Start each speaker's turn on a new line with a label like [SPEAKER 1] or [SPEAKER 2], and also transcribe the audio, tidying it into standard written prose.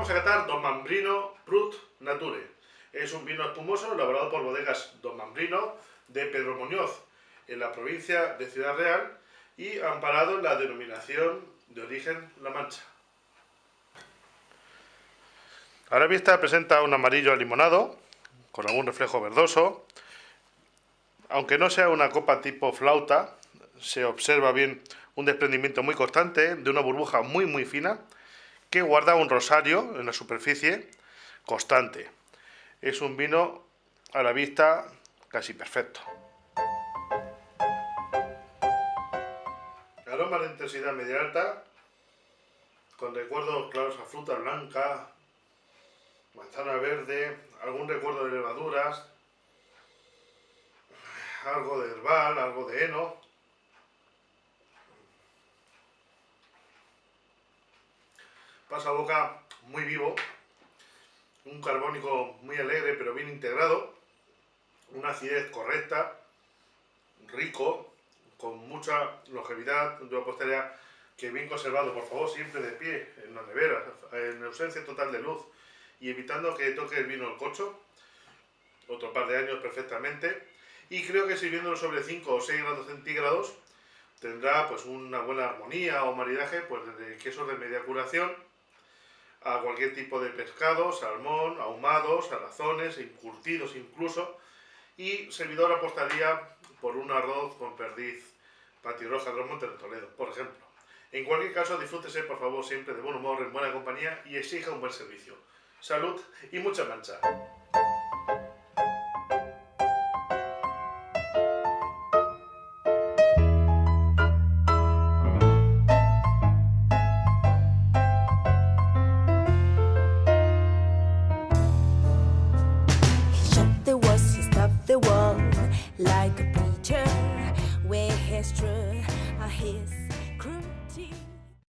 [SPEAKER 1] vamos a catar Don Mambrino Brut Nature. Es un vino espumoso elaborado por bodegas Don Mambrino de Pedro Muñoz, en la provincia de Ciudad Real, y amparado en la denominación de origen La Mancha. A la vista presenta un amarillo limonado, con algún reflejo verdoso. Aunque no sea una copa tipo flauta, se observa bien un desprendimiento muy constante de una burbuja muy fina que guarda un rosario en la superficie constante. Es un vino a la vista casi perfecto. Aroma de intensidad media alta, con recuerdos claros a fruta blanca, manzana verde, algún recuerdo de levaduras, algo de herbal, algo de heno. Pasa a boca muy vivo, un carbónico muy alegre pero bien integrado, una acidez correcta, rico, con mucha longevidad. Yo apostaría que bien conservado, por favor, siempre de pie, en la nevera, en ausencia total de luz y evitando que toque el vino el corcho, otro par de años perfectamente. Y creo que sirviéndolo sobre 5 o 6 grados centígrados tendrá pues una buena armonía o maridaje pues de quesos de media curación a cualquier tipo de pescado, salmón, ahumados, salazones, encurtidos incluso. Y servidor apostaría por un arroz con perdiz patirroja de los Montes de Toledo, por ejemplo. En cualquier caso, disfrútese por favor siempre de buen humor, en buena compañía y exija un buen servicio. Salud y mucha mancha.
[SPEAKER 2] Like a preacher, where his truth, his cruelty.